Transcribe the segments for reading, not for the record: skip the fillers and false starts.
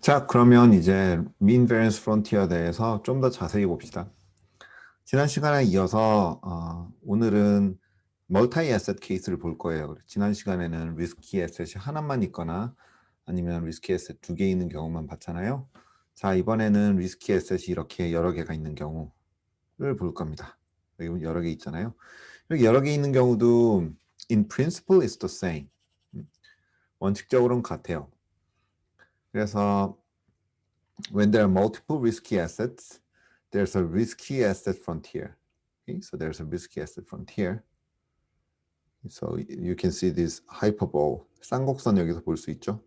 자, 그러면 이제 mean variance frontier에 대해서 좀 더 자세히 봅시다. 지난 시간에 이어서 오늘은 멀티 애셋 케이스를 볼 거예요. 지난 시간에는 리스키 애셋이 하나만 있거나 아니면 리스키 애셋 두 개 있는 경우만 봤잖아요. 자, 이번에는 리스키 애셋이 이렇게 여러 개가 있는 경우를 볼 겁니다. 여기 여러 개 있잖아요. 여기 여러 개 있는 경우도 in principle is the same. 원칙적으로는 같아요. 그래서 when there are multiple risky assets, there's a risky asset frontier. Okay, so there's a risky asset frontier. So you can see this hyperbole. 쌍곡선 여기서 볼 수 있죠?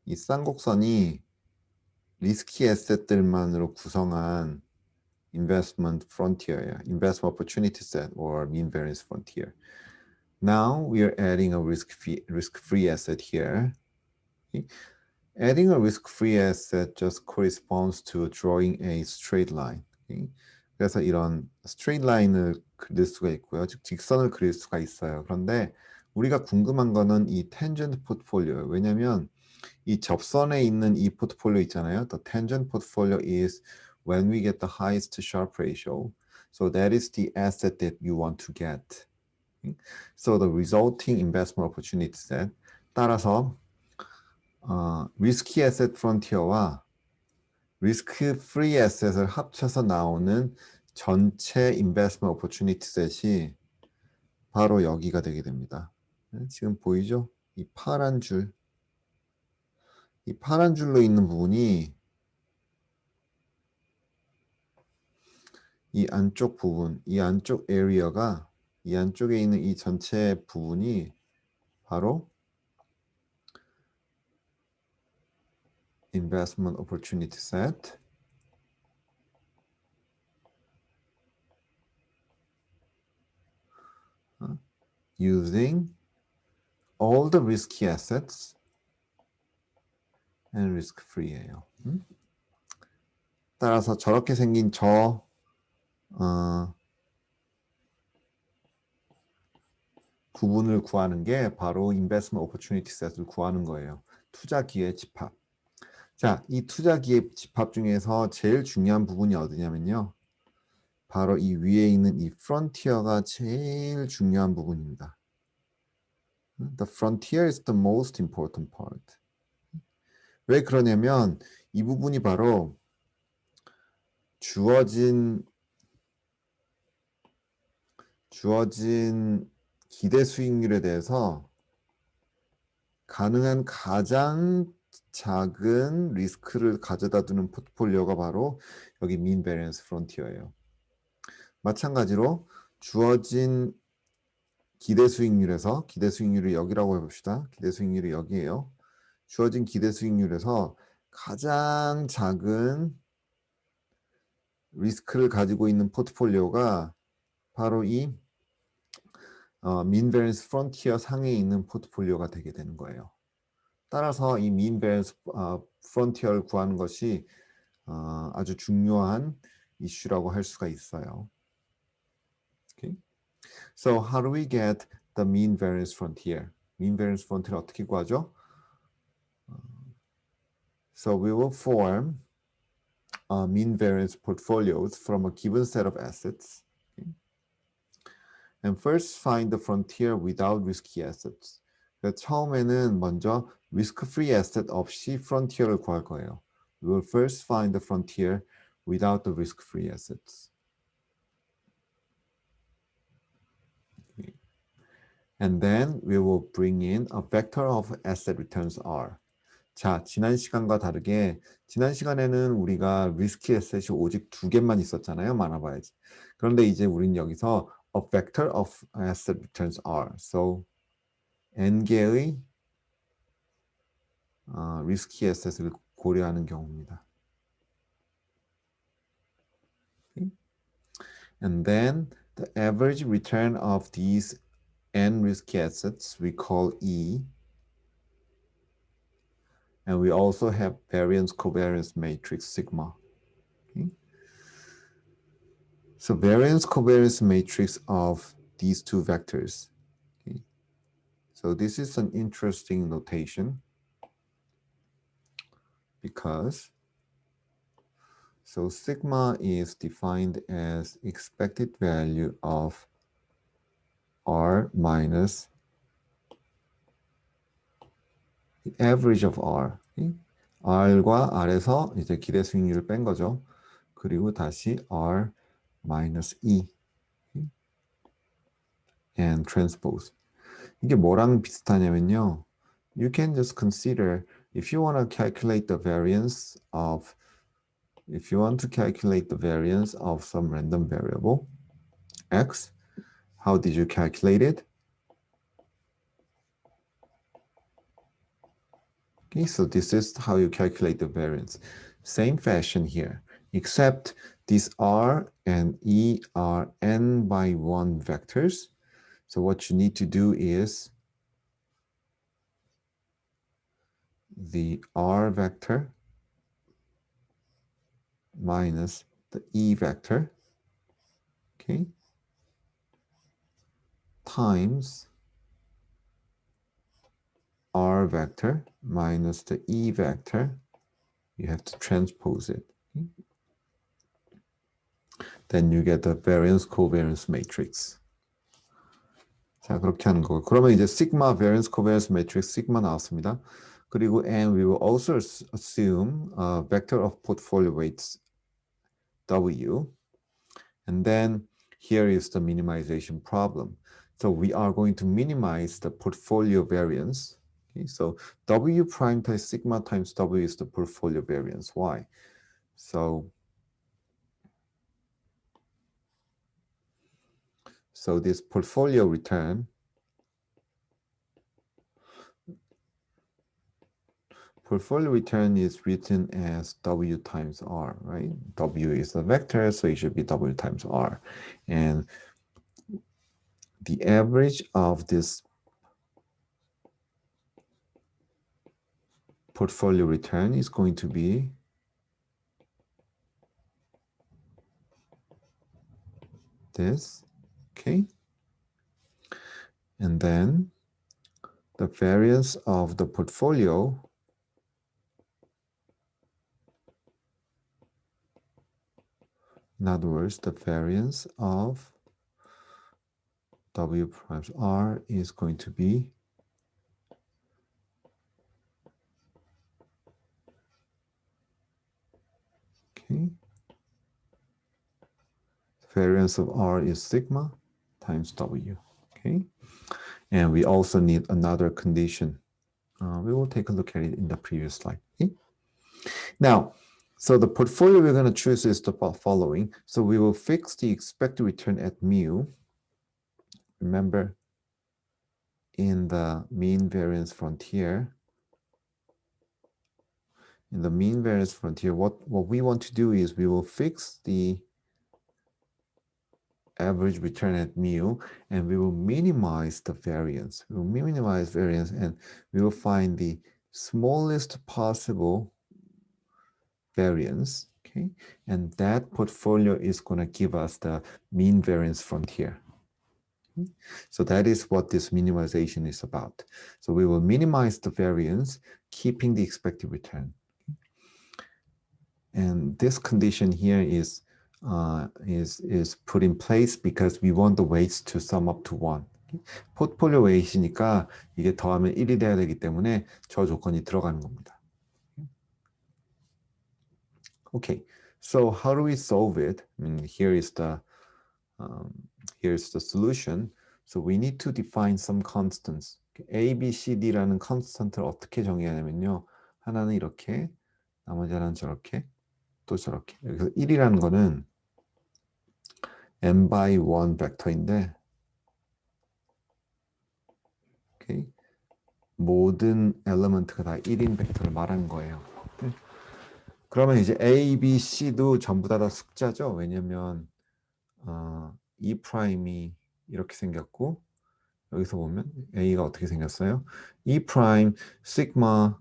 이 쌍곡선이 리스키 에셋들만으로 구성한 investment frontier예요. investment opportunity set or mean variance frontier. Now we are adding a risk-free asset here. Okay? Adding a risk-free asset just corresponds to drawing a straight line. Okay? 그래서 이런 straight line을 그릴 수가 있고요. 즉 직선을 그릴 수가 있어요. 그런데 우리가 궁금한 거는 이 tangent portfolio예요. 왜냐하면 이 접선에 있는 이 포트폴리오 있잖아요. The tangent portfolio is when we get the highest Sharpe ratio. So that is the asset that you want to get. Okay? So the resulting investment opportunity set. 따라서 리스키 애셋 프론티어와 리스크 프리 애셋을 합쳐서 나오는 전체 인베스트먼트 오퍼튜니티 셋이 바로 여기가 되게 됩니다. 지금 보이죠? 이 파란 줄. 이 파란 줄로 있는 부분이 이 안쪽 부분, 이 안쪽 에리어가 이 안쪽에 있는 이 전체 부분이 바로 investment opportunity set using all the risky assets and risk free예요. 따라서 저렇게 생긴 저 부분을 구하는 게 바로 investment opportunity set을 구하는 거예요. 투자 기회 집합. 자, 이 투자 기회 집합 중에서 제일 중요한 부분이 어디냐면요. 바로 이 위에 있는 이 frontier가 제일 중요한 부분입니다. The frontier is the most important part. 왜 그러냐면 이 부분이 바로 주어진 기대 수익률에 대해서 가능한 가장 작은 리스크를 가져다 두는 포트폴리오가 바로 여기 mean variance frontier예요. 마찬가지로 주어진 기대 수익률에서 기대 수익률이 여기라고 해봅시다. 기대 수익률이 여기예요. 주어진 기대 수익률에서 가장 작은 리스크를 가지고 있는 포트폴리오가 바로 이 mean variance frontier 상에 있는 포트폴리오가 되게 되는 거예요. 따라서 이 mean variance frontier를 구하는 것이 아주 중요한 이슈라고 할 수가 있어요. Okay. So how do we get the mean variance frontier? mean variance frontier 어떻게 구하죠? So we will form mean variance portfolios from a given set of assets. Okay. And first find the frontier without risky assets. 처음에는 먼저 risk-free asset 없이 frontier를 구할 거예요. We will first find the frontier without the risk-free assets. Okay. And then we will bring in a vector of asset returns R. 자, 지난 시간과 다르게 지난 시간에는 우리가 리스키 에셋이 오직 두 개만 있었잖아요. 많아봐야지. 그런데 이제 우린 여기서 a vector of asset returns R. So n개의 리스키 에셋을 고려하는 경우입니다. Okay. And then the average return of these n risky assets we call E. And we also have variance covariance matrix sigma. Okay. So variance covariance matrix of these two vectors. Okay. So this is an interesting notation. because so sigma is defined as expected value of R minus the average of R. R과 R에서 이제 기대 수익률을 뺀 거죠. 그리고 다시 R minus E and transpose. 이게 뭐랑 비슷하냐면요. You can just consider if you want to calculate the variance of some random variable x, how did you calculate it? Okay, so this is how you calculate the variance. Same fashion here, except these R and E are n by 1 vectors. So what you need to do is the R vector minus the E vector, okay, times R vector minus the E vector. You have to transpose it. Okay? Then you get the variance covariance matrix. 자, 그렇게 하는 거고. 그러면 이제 sigma variance covariance matrix sigma 나왔습니다. 그리고 and we will also assume a vector of portfolio weights W. And then here is the minimization problem. So we are going to minimize the portfolio variance. Okay, so W prime times sigma times W is the portfolio variance. Why? So this portfolio return is written as W times R, right? W is a vector, so it should be W times R. And the average of this portfolio return is going to be this, okay? And then the variance of the portfolio in other words, the variance of W prime R is going to be okay. Variance of R is sigma times W, okay? And we also need another condition. We will take a look at it in the previous slide. Okay? Now, so the portfolio we're going to choose is the following. So we will fix the expected return at mu. Remember, in the mean variance frontier, what we want to do is we will fix the average return at mu, and we will minimize the variance. We will minimize variance, and we will find the smallest possible variance, okay? And that portfolio is going to give us the mean variance frontier. Okay? So that is what this minimization is about. So we will minimize the variance, keeping the expected return. Okay? And this condition here is put in place because we want the weights to sum up to 1. 포트폴리오 웨이트니까 이게 더하면 1이 돼야 되기 때문에 저 조건이 들어가는 겁니다. Okay, so how do we solve it? I mean, here's the solution. So we need to define some constants. A, B, C, D라는 constant를 어떻게 정의하냐면요. 하나는 이렇게, 나머지 하나는 저렇게, 또 저렇게. 여기서 1이라는 거는 n by 1 벡터인데, okay. 모든 엘리먼트가 다 1인 벡터를 말하는 거예요. 그러면 이제 A, B, C도 전부 다 숫자죠. 왜냐면 E 프라임이 이렇게 생겼고 여기서 보면 A가 어떻게 생겼어요? E 프라임 시그마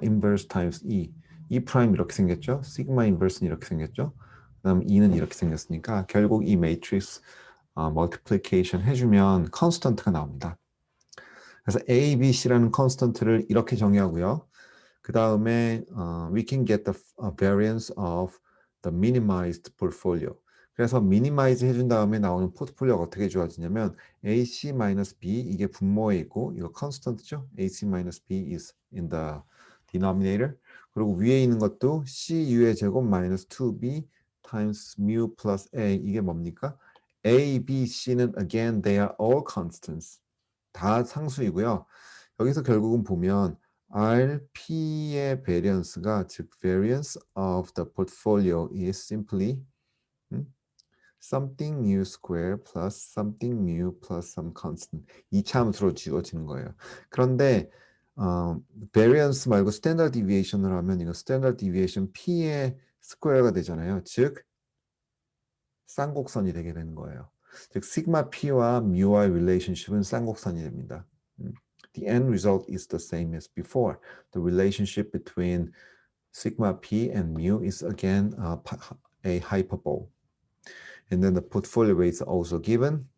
인버스 타임스 E. E 프라임 이렇게 생겼죠. 시그마 인버스는 이렇게 생겼죠. 그다음 E는 이렇게 생겼으니까 결국 이 매트릭스 멀티플리케이션 해주면 컨스턴트가 나옵니다. 그래서 A, B, C라는 컨스턴트를 이렇게 정의하고요. 그 다음에 we can get the variance of the minimized portfolio. 그래서 minimize 해준 다음에 나오는 포트폴리오가 어떻게 좋아지냐면 AC-B 이게 분모에 있고 이거 constant죠? AC-B is in the denominator. 그리고 위에 있는 것도 CU의 제곱 minus 2B times mu plus A 이게 뭡니까? A, B, C는 again they are all constants. 다 상수이고요. 여기서 결국은 보면 RP의 variance가 즉 variance of the portfolio is simply something mu square plus something mu plus some constant 이차함수로 지워지는 거예요. 그런데 variance 말고 standard deviation을 하면 이거 standard deviation P의 스퀘어가 되잖아요. 즉 쌍곡선이 되게 되는 거예요. 즉 sigma P와 mu와의 relationship은 쌍곡선이 됩니다. The end result is the same as before. The relationship between sigma P and mu is again a hyperbole. And then the portfolio rate is also given,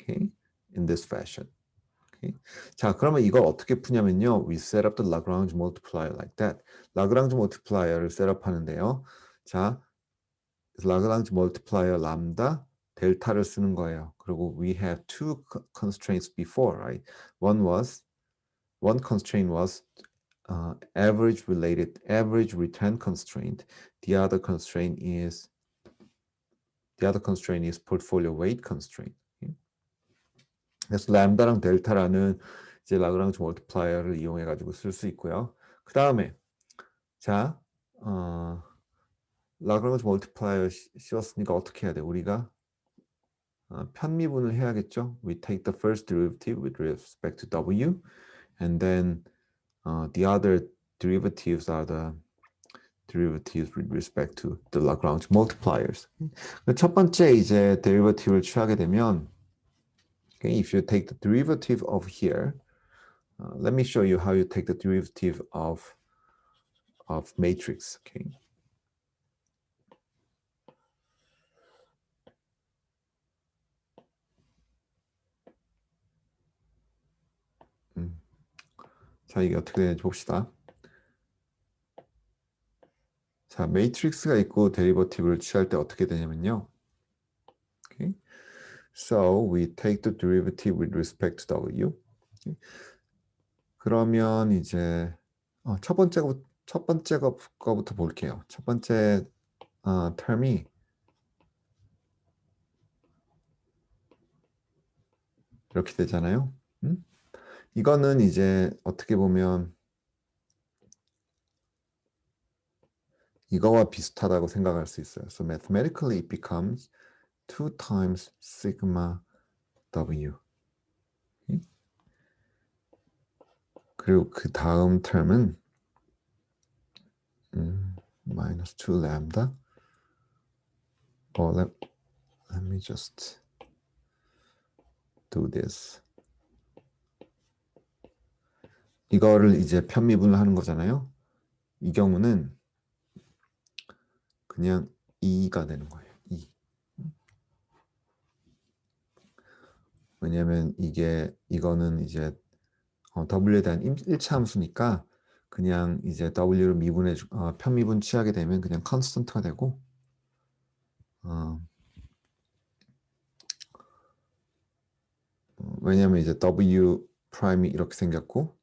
okay, in this fashion. Okay. 자, 그러면 이걸 어떻게 푸냐면요. We set up the Lagrange multiplier like that. Lagrange multiplier를 셋업하는데요. 자, Lagrange multiplier 람다 델타를 쓰는 거예요. 그리고 we have two constraints before, right? One constraint was average return constraint. The other constraint is portfolio weight constraint. Okay? 그래서 람다랑 델타라는 이제 라그랑지 멀티플라이어를 이용해 가지고 쓸 수 있고요. 그 다음에 자 라그랑지 멀티플라이어 씌웠으니까 어떻게 해야 돼? 우리가 편미분을 해야겠죠. We take the first derivative with respect to w, and then the other derivatives are the derivatives with respect to the Lagrange multipliers. 첫 번째 이제 derivative를 취하게 되면, okay, if you take the derivative of here, let me show you how you take the derivative of matrix. Okay. 자, 이게 어떻게 되는지 봅시다. 자, 매트릭스가 있고 데리버티브를 취할 때 어떻게 되냐면요. Okay. So we take the derivative with respect to w. Okay. 그러면 이제 첫 번째 거부터 볼게요. 첫 번째 term이 이렇게 되잖아요. 이거는 이제 어떻게 보면 이거와 비슷하다고 생각할 수 있어요. So mathematically it becomes 2 times sigma w. Okay? 그리고 그 다음 term은 minus 2 lambda. Let me just do this. 이거를 이제 편미분을 하는 거잖아요. 이 경우는 그냥 2가 되는 거예요. 2. 왜냐면 이거는 이제 W에 대한 1차 함수니까 그냥 이제 W를 편미분 취하게 되면 그냥 constant가 되고 왜냐면 이제 W 프라임이 이렇게 생겼고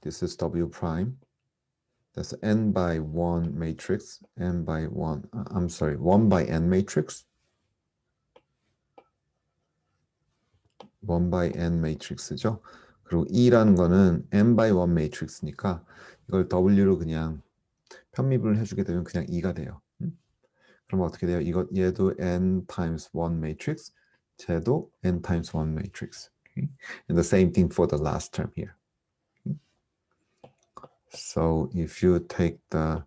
this is W prime. That's n by 1 matrix, n by 1, I'm sorry, 1 by n matrix. 1 by n matrix죠. 그리고 E라는 거는 n by 1 matrix니까 이걸 W로 그냥 편미분을 해주게 되면 그냥 2가 돼요. 그러면 어떻게 돼요? 얘도 n times 1 matrix, 쟤도 n times 1 matrix. Okay? And the same thing for the last term here. Okay? So if you take the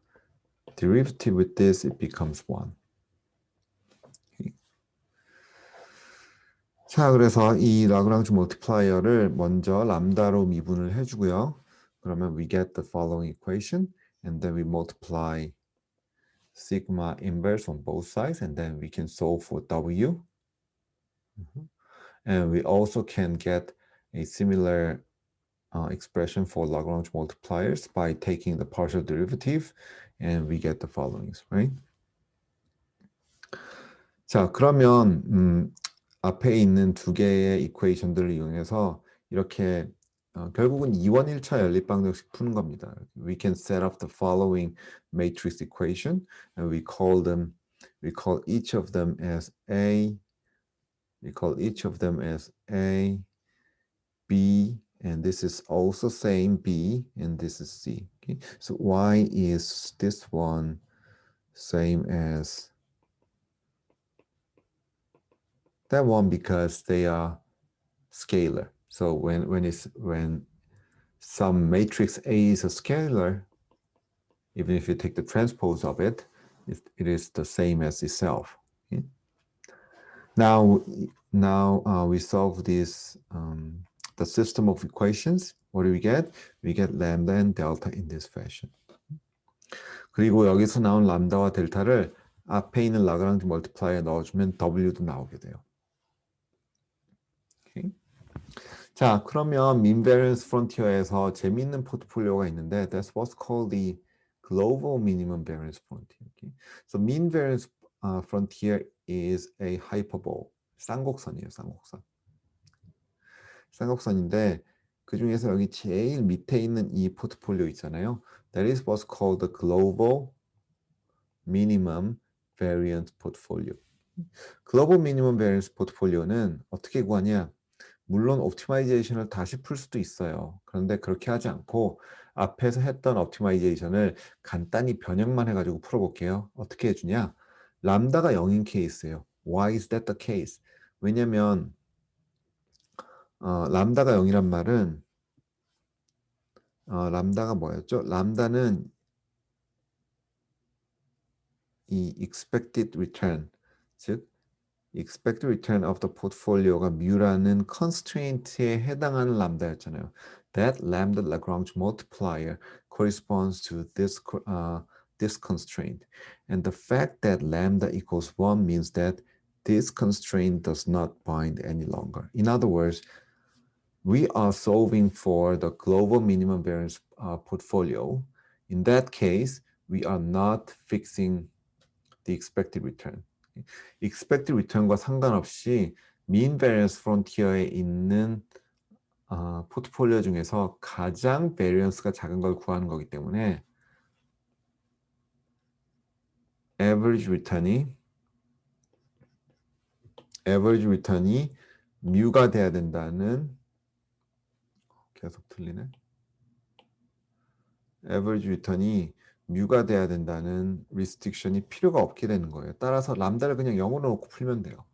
derivative with this, it becomes 1. Okay? 자, 그래서 이 라그랑지 멀티플라이어를 먼저 람다로 미분을 해주고요. 그러면 we get the following equation, and then we multiply sigma inverse on both sides, and then we can solve for W. And we also can get a similar expression for Lagrange multipliers by taking the partial derivative, and we get the followings, right? 자, 그러면 앞에 있는 두 개의 이퀘이션들을 이용해서 이렇게 결국은 2원 1차 연립방정식 푸는 겁니다. We can set up the following matrix equation, and we call each of them as A. We call each of them as A, B, and this is also same B, and this is C. Okay? So why is this one same as that one? Because they are scalar. So when some matrix A is a scalar, even if you take the transpose of it, it is the same as itself. Okay? Now we solve this the system of equations. What do we get? We get lambda and delta in this fashion. 그리고 여기서 나온 람다와 델타를 앞에 있는 라그랑지 멀티플라이어에 넣어주면 W도 나오게 돼요. Okay. 자, 그러면 mean variance frontier에서 재미있는 포트폴리오가 있는데 that's what's called the global minimum variance frontier. Okay. So mean variance frontier is a hyperbole. 쌍곡선이에요, 쌍곡선. 쌍곡선인데 그 중에서 여기 제일 밑에 있는 이 포트폴리오 있잖아요. That is what's called the global minimum variance portfolio. 글로벌 미니멈 베리언스 포트폴리오는 어떻게 구하냐? 물론 옵티마이제이션을 다시 풀 수도 있어요. 그런데 그렇게 하지 않고 앞에서 했던 옵티마이제이션을 간단히 변형만 해가지고 풀어볼게요. 어떻게 해주냐? 람다가 0인 케이스예요. Why is that the case? 왜냐면 람다가 0이란 말은 람다가 뭐였죠? 람다는 이 expected return, 즉 expected return of the portfolio가 mu라는 constraint에 해당하는 람다였잖아요. That lambda Lagrange multiplier corresponds to this constraint. And the fact that lambda equals 1 means that this constraint does not bind any longer. In other words, we are solving for the global minimum variance portfolio. In that case, we are not fixing the expected return. expected return과 상관없이 mean variance frontier에 있는 포트폴리오 중에서 가장 variance가 작은 걸 구하는 거기 때문에 average return이 mu가 돼야 된다는 계속 틀리네. average return이 mu가 돼야 된다는 restriction이 필요가 없게 되는 거예요. 따라서 람다를 그냥 0으로 놓고 풀면 돼요.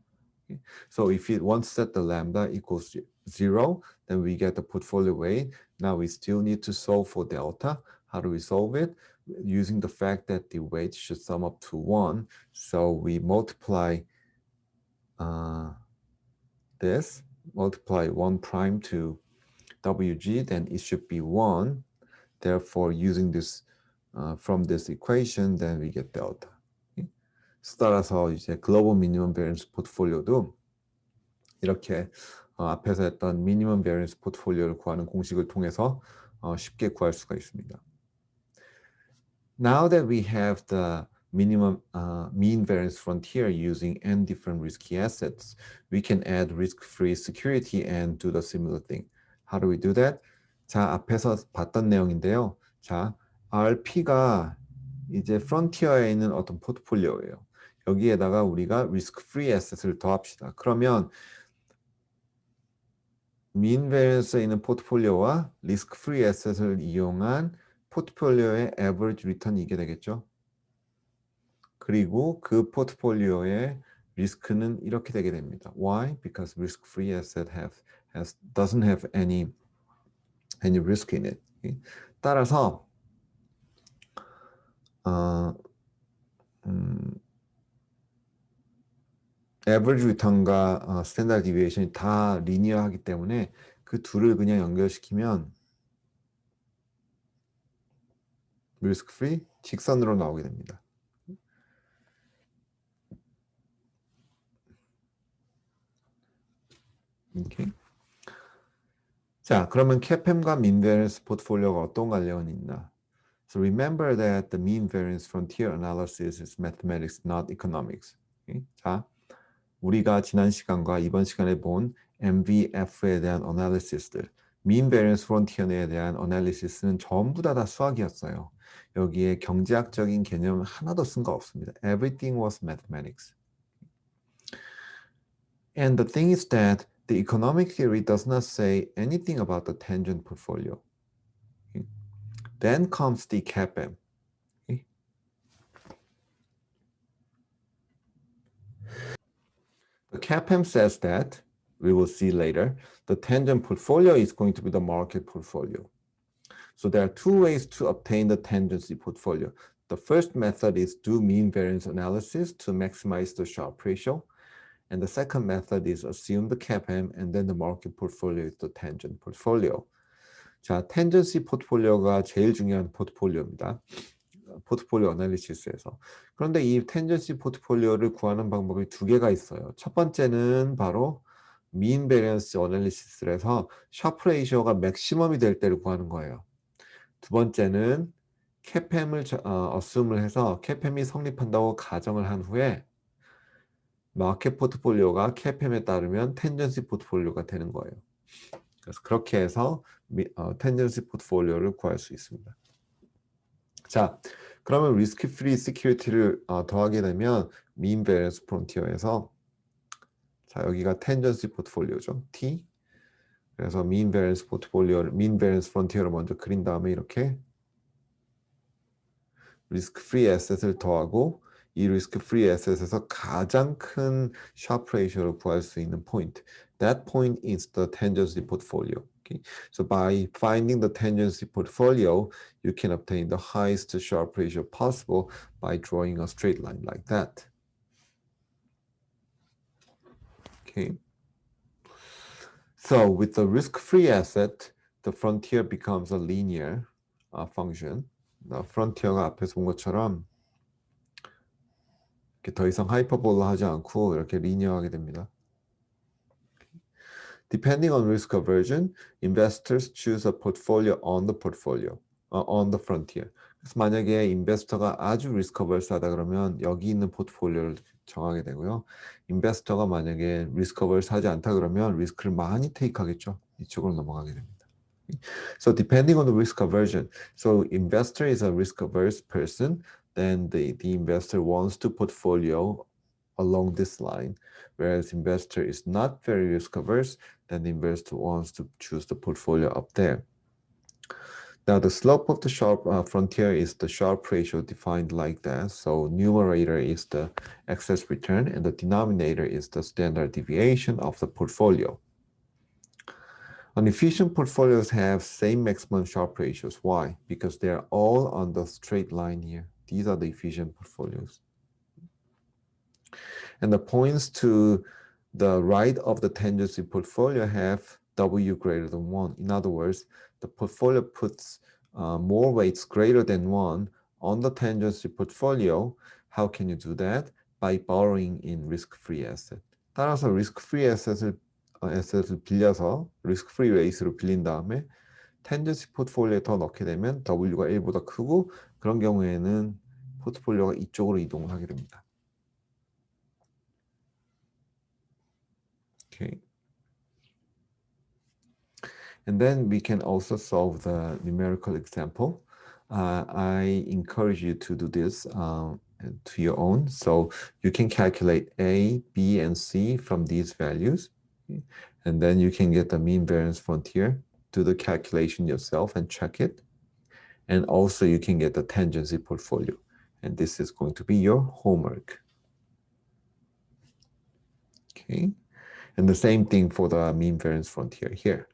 So if it once set the lambda equals 0, then we get the portfolio weight. Now we still need to solve for delta. How do we solve it? Using the fact that the weight should sum up to 1. So we multiply multiply 1 prime to WG, then it should be 1. Therefore, using this from this equation, then we get delta. 따라서 이제 글로벌 미니멈 베리언스 포트폴리오도 이렇게 앞에서 했던 미니멈 베리언스 포트폴리오를 구하는 공식을 통해서 쉽게 구할 수가 있습니다. Now that we have the minimum mean variance frontier using n different risky assets, we can add risk-free security and do the similar thing. How do we do that? 자, 앞에서 봤던 내용인데요. 자, RP가 이제 프론티어에 있는 어떤 포트폴리오예요. 여기에다가 우리가 risk-free asset을 더합시다. 그러면 mean variance에 있는 포트폴리오와 risk-free asset을 이용한 포트폴리오의 average return이 이게 되겠죠. 그리고 그 포트폴리오의 리스크는 이렇게 되게 됩니다. Why? Because risk-free asset doesn't have any risk in it. 따라서 average return과 standard deviation이 다 리니어하기 때문에 그 둘을 그냥 연결시키면 risk-free 직선으로 나오게 됩니다. Okay. 자, 그러면 CAPM과 mean variance 포트폴리오가 어떤 관련이 있나? So remember that the mean variance frontier analysis is mathematics, not economics. Okay? 자, 우리가 지난 시간과 이번 시간에 본 MVF에 대한 어널리시스들, mean variance frontier에 대한 어널리시스는 전부 다 수학이었어요. 여기에 경제학적인 개념 하나도 쓴 거 없습니다. Everything was mathematics. And the thing is that the economic theory does not say anything about the tangent portfolio. Okay? Then comes the CAPM. Okay? The CAPM says that, we will see later, the tangent portfolio is going to be the market portfolio. So there are two ways to obtain the tangency portfolio. The first method is do mean variance analysis to maximize the Sharpe ratio. And the second method is assume the CAPM and then the market portfolio is the tangent portfolio. 자, 텐전시 포트폴리오가 제일 중요한 포트폴리오입니다. 포트폴리오 어널리시스에서. 그런데 이 텐전시 포트폴리오를 구하는 방법이 두 개가 있어요. 첫 번째는 바로 mean variance 어널리시스에서 샤프 레이시오가 맥시멈이 될 때를 구하는 거예요. 두 번째는 CAPM을 assume을 해서 CAPM이 성립한다고 가정을 한 후에 마켓 포트폴리오가 CAPM에 따르면 텐전시 포트폴리오가 되는 거예요. 그래서 그렇게 해서 텐전시 포트폴리오를 구할 수 있습니다. 자, 그러면 리스크 프리 시큐리티를 더하게 되면 mean variance frontier에서 자, 여기가 텐전시 포트폴리오죠. T. 그래서 mean variance frontier를 먼저 그린 다음에 이렇게 리스크 프리 에셋을 더하고 이 리스크 프리 에셋에서 가장 큰 샤프 레이시오를 구할 수 있는 포인트. That point is the tangency portfolio. Okay? So by finding the tangency portfolio, you can obtain the highest Sharpe ratio possible by drawing a straight line like that. Okay. So with the risk-free asset, the frontier becomes a linear function. frontier가 앞에서 본 것처럼 이렇게 더 이상 하이퍼볼로 하지 않고 이렇게 리니어하게 됩니다. Depending on risk aversion, investors choose a portfolio on the frontier. 그래서 만약에 인베스터가 아주 리스크 어버스하다 그러면 여기 있는 포트폴리오를 정하게 되고요. 인베스터가 만약에 리스크 어버스하지 않다 그러면 리스크를 많이 테이크하겠죠. 이쪽으로 넘어가게 됩니다. So depending on the risk aversion, so investor is a risk averse person, then the investor wants to portfolio along this line, whereas investor is not very risk averse, then the investor wants to choose the portfolio up there. Now the slope of the Sharpe frontier is the Sharpe ratio defined like that. So numerator is the excess return and the denominator is the standard deviation of the portfolio. Efficient portfolios have same maximum Sharpe ratios. Why? Because they're all on the straight line here. These are the efficient portfolios. And the points to the right of the tangency portfolio have W greater than 1. In other words, the portfolio puts more weights greater than 1 on the tangency portfolio. How can you do that? By borrowing in risk-free asset. 따라서 risk-free asset을 빌려서 risk-free rate로 빌린 다음에 텐전시 포트폴리오에 더 넣게 되면 W가 1보다 크고 그런 경우에는 포트폴리오가 이쪽으로 이동을 하게 됩니다. Okay. And then we can also solve the numerical example. I encourage you to do this to your own. So you can calculate A, B, and C from these values. Okay. And then you can get the mean variance frontier. Do the calculation yourself and check it. And also you can get the tangency portfolio. And this is going to be your homework. Okay. And the same thing for the mean variance frontier here.